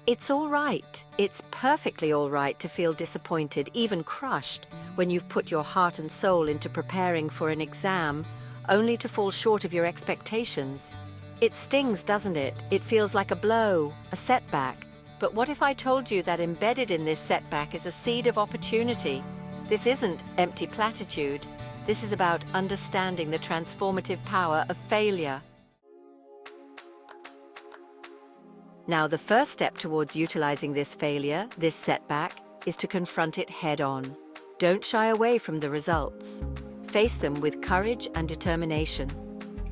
It's all right. It's perfectly all right to feel disappointed, even crushed, when you've put your heart and soul into preparing for an exam, only to fall short of your expectations. It stings, doesn't it? It feels like a blow, a setback. But what if I told you that embedded in this setback is a seed of opportunity? This isn't empty platitude. This is about understanding the transformative power of failure. Now, the first step towards utilizing this failure, this setback, is to confront it head-on. Don't shy away from the results. Face them with courage and determination.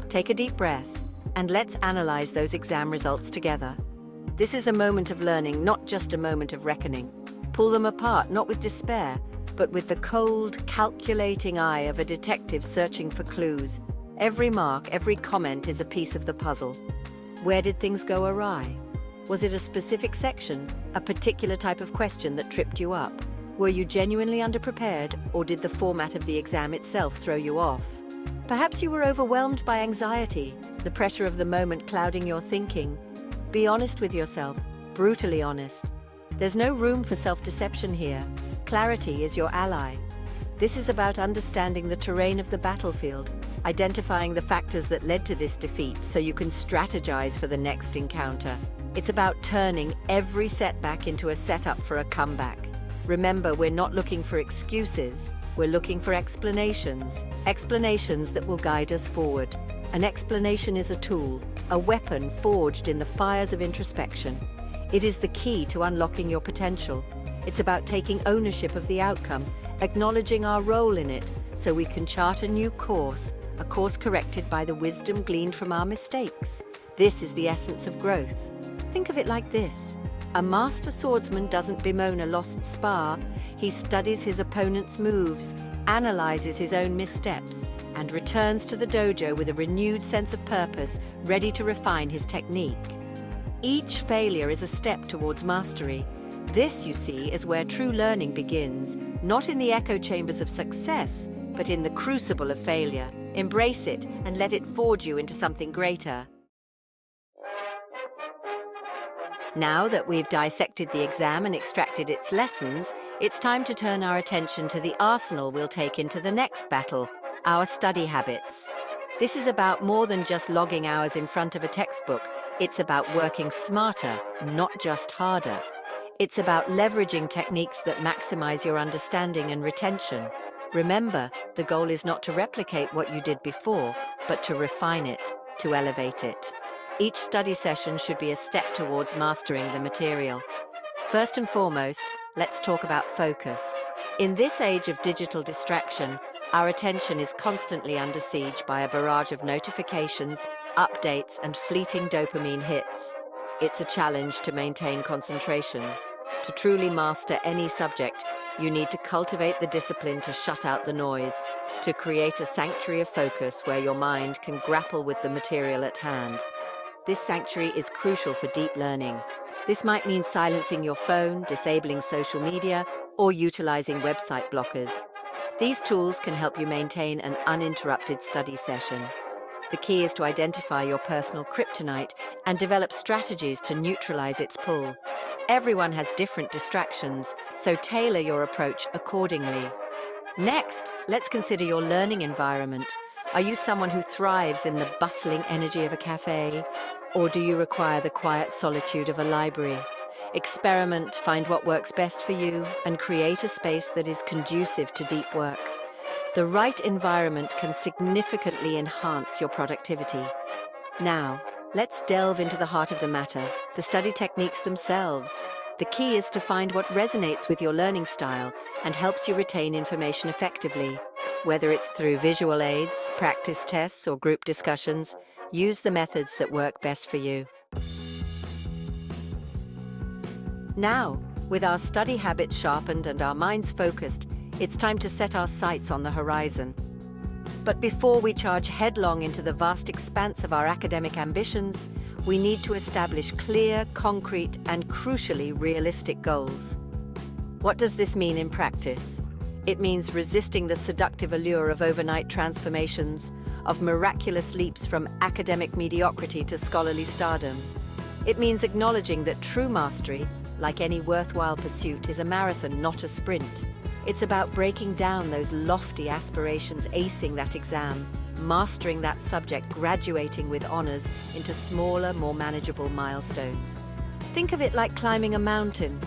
Take a deep breath, and let's analyze those exam results together. This is a moment of learning, not just a moment of reckoning. Pull them apart, not with despair, but with the cold, calculating eye of a detective searching for clues. Every mark, every comment is a piece of the puzzle. Where did things go awry? Was it a specific section, a particular type of question that tripped you up? Were you genuinely underprepared, or did the format of the exam itself throw you off? Perhaps you were overwhelmed by anxiety, the pressure of the moment clouding your thinking. Be honest with yourself, brutally honest. There's no room for self-deception here. Clarity is your ally. This is about understanding the terrain of the battlefield, identifying the factors that led to this defeat so you can strategize for the next encounter. It's about turning every setback into a setup for a comeback. Remember, we're not looking for excuses. We're looking for explanations. Explanations that will guide us forward. An explanation is a tool, a weapon forged in the fires of introspection. It is the key to unlocking your potential. It's about taking ownership of the outcome, acknowledging our role in it, so we can chart a new course, a course corrected by the wisdom gleaned from our mistakes. This is the essence of growth. Think of it like this. A master swordsman doesn't bemoan a lost spar. He studies his opponent's moves, analyzes his own missteps, and returns to the dojo with a renewed sense of purpose, ready to refine his technique. Each failure is a step towards mastery. This, you see, is where true learning begins, not in the echo chambers of success, but in the crucible of failure. Embrace it and let it forge you into something greater. Now that we've dissected the exam and extracted its lessons, it's time to turn our attention to the arsenal we'll take into the next battle, our study habits. This is about more than just logging hours in front of a textbook. It's about working smarter, not just harder. It's about leveraging techniques that maximize your understanding and retention. Remember, the goal is not to replicate what you did before, but to refine it, to elevate it. Each study session should be a step towards mastering the material. First and foremost, let's talk about focus. In this age of digital distraction, our attention is constantly under siege by a barrage of notifications, updates, and fleeting dopamine hits. It's a challenge to maintain concentration. To truly master any subject, you need to cultivate the discipline to shut out the noise, to create a sanctuary of focus where your mind can grapple with the material at hand. This sanctuary is crucial for deep learning. This might mean silencing your phone, disabling social media, or utilizing website blockers. These tools can help you maintain an uninterrupted study session. The key is to identify your personal kryptonite and develop strategies to neutralize its pull. Everyone has different distractions, so tailor your approach accordingly. Next, let's consider your learning environment. Are you someone who thrives in the bustling energy of a cafe, or do you require the quiet solitude of a library? Experiment, find what works best for you, and create a space that is conducive to deep work. The right environment can significantly enhance your productivity. Now, let's delve into the heart of the matter, the study techniques themselves. The key is to find what resonates with your learning style and helps you retain information effectively. Whether it's through visual aids, practice tests, or group discussions, use the methods that work best for you. Now, with our study habits sharpened and our minds focused, it's time to set our sights on the horizon. But before we charge headlong into the vast expanse of our academic ambitions, we need to establish clear, concrete, and crucially realistic goals. What does this mean in practice? It means resisting the seductive allure of overnight transformations, of miraculous leaps from academic mediocrity to scholarly stardom. It means acknowledging that true mastery, like any worthwhile pursuit, is a marathon, not a sprint. It's about breaking down those lofty aspirations, acing that exam, mastering that subject, graduating with honors into smaller, more manageable milestones. Think of it like climbing a mountain.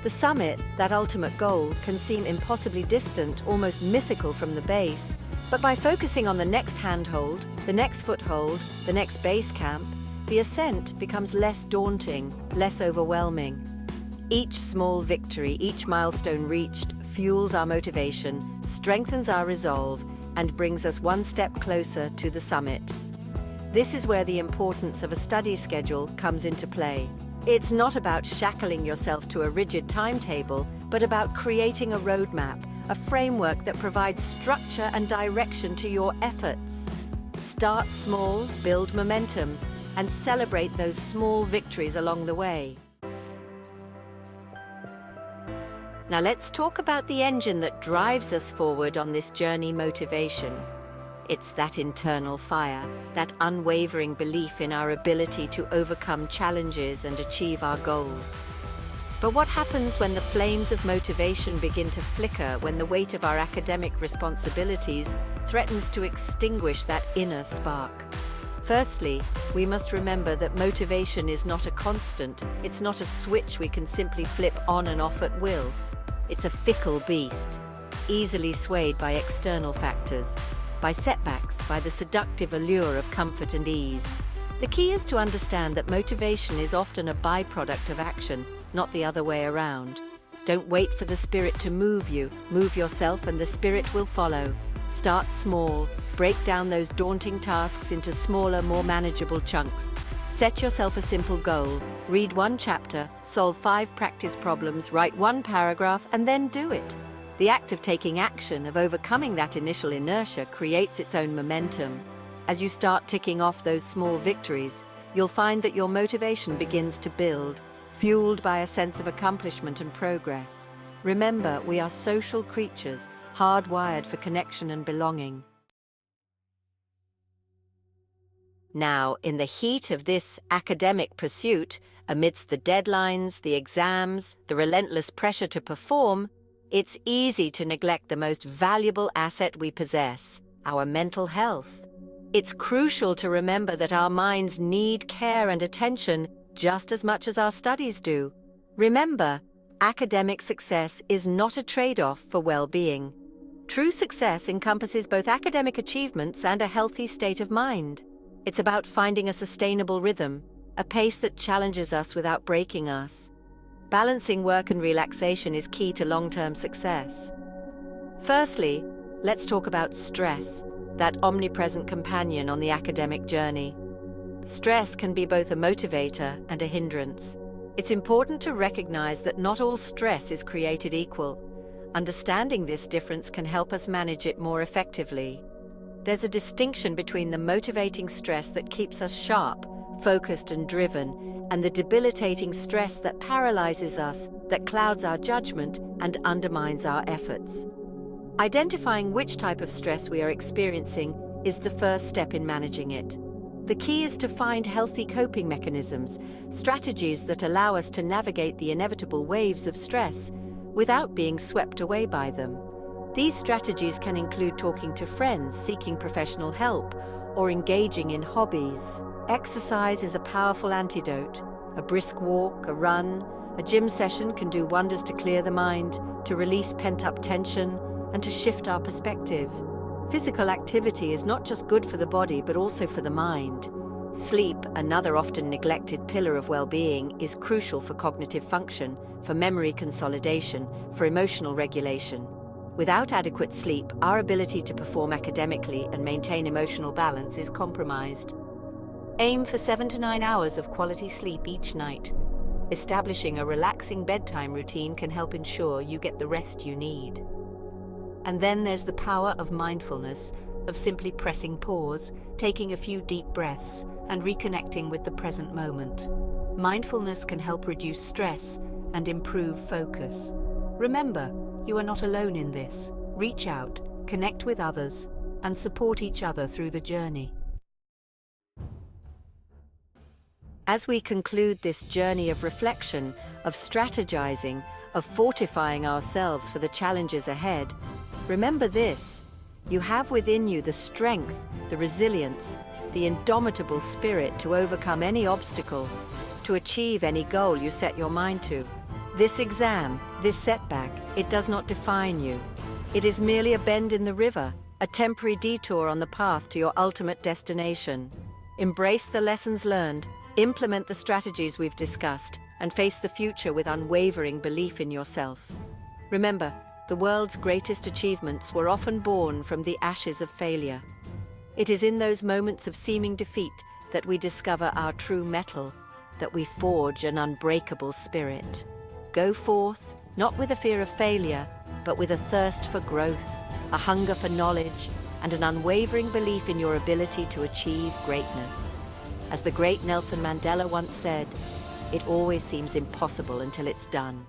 The summit, that ultimate goal, can seem impossibly distant, almost mythical from the base. But by focusing on the next handhold, the next foothold, the next base camp, the ascent becomes less daunting, less overwhelming. Each small victory, each milestone reached, fuels our motivation, strengthens our resolve, and brings us one step closer to the summit. This is where the importance of a study schedule comes into play. It's not about shackling yourself to a rigid timetable, but about creating a roadmap, a framework that provides structure and direction to your efforts. Start small, build momentum, and celebrate those small victories along the way. Now let's talk about the engine that drives us forward on this journey: motivation. It's that internal fire, that unwavering belief in our ability to overcome challenges and achieve our goals. But what happens when the flames of motivation begin to flicker, when the weight of our academic responsibilities threatens to extinguish that inner spark? Firstly, we must remember that motivation is not a constant. It's not a switch we can simply flip on and off at will. It's a fickle beast, easily swayed by external factors, by setbacks, by the seductive allure of comfort and ease. The key is to understand that motivation is often a byproduct of action, not the other way around. Don't wait for the spirit to move you. Move yourself and the spirit will follow. Start small. Break down those daunting tasks into smaller, more manageable chunks. Set yourself a simple goal. Read one chapter, solve 5 practice problems, write 1 paragraph, and then do it. The act of taking action, of overcoming that initial inertia, creates its own momentum. As you start ticking off those small victories, you'll find that your motivation begins to build, fueled by a sense of accomplishment and progress. Remember, we are social creatures, hardwired for connection and belonging. Now, in the heat of this academic pursuit, amidst the deadlines, the exams, the relentless pressure to perform, it's easy to neglect the most valuable asset we possess, our mental health. It's crucial to remember that our minds need care and attention just as much as our studies do. Remember, academic success is not a trade-off for well-being. True success encompasses both academic achievements and a healthy state of mind. It's about finding a sustainable rhythm, a pace that challenges us without breaking us. Balancing work and relaxation is key to long-term success. Firstly, let's talk about stress, that omnipresent companion on the academic journey. Stress can be both a motivator and a hindrance. It's important to recognize that not all stress is created equal. Understanding this difference can help us manage it more effectively. There's a distinction between the motivating stress that keeps us sharp, focused and driven, and the debilitating stress that paralyzes us, that clouds our judgment and undermines our efforts. Identifying which type of stress we are experiencing is the first step in managing it. The key is to find healthy coping mechanisms, strategies that allow us to navigate the inevitable waves of stress without being swept away by them. These strategies can include talking to friends, seeking professional help, or engaging in hobbies. Exercise is a powerful antidote. A brisk walk, a run, a gym session can do wonders to clear the mind, to release pent-up tension, and to shift our perspective. Physical activity is not just good for the body, but also for the mind. Sleep, another often neglected pillar of well-being, is crucial for cognitive function, for memory consolidation, for emotional regulation. Without adequate sleep, our ability to perform academically and maintain emotional balance is compromised. Aim for 7 to 9 hours of quality sleep each night. Establishing a relaxing bedtime routine can help ensure you get the rest you need. And then there's the power of mindfulness, of simply pressing pause, taking a few deep breaths, and reconnecting with the present moment. Mindfulness can help reduce stress and improve focus. Remember, you are not alone in this. Reach out, connect with others, and support each other through the journey. As we conclude this journey of reflection, of strategizing, of fortifying ourselves for the challenges ahead, remember this: you have within you the strength, the resilience, the indomitable spirit to overcome any obstacle, to achieve any goal you set your mind to. This exam, this setback, it does not define you. It is merely a bend in the river, a temporary detour on the path to your ultimate destination. Embrace the lessons learned, implement the strategies we've discussed, and face the future with unwavering belief in yourself. Remember, the world's greatest achievements were often born from the ashes of failure. It is in those moments of seeming defeat that we discover our true mettle, that we forge an unbreakable spirit. Go forth, not with a fear of failure, but with a thirst for growth, a hunger for knowledge, and an unwavering belief in your ability to achieve greatness. As the great Nelson Mandela once said, "It always seems impossible until it's done."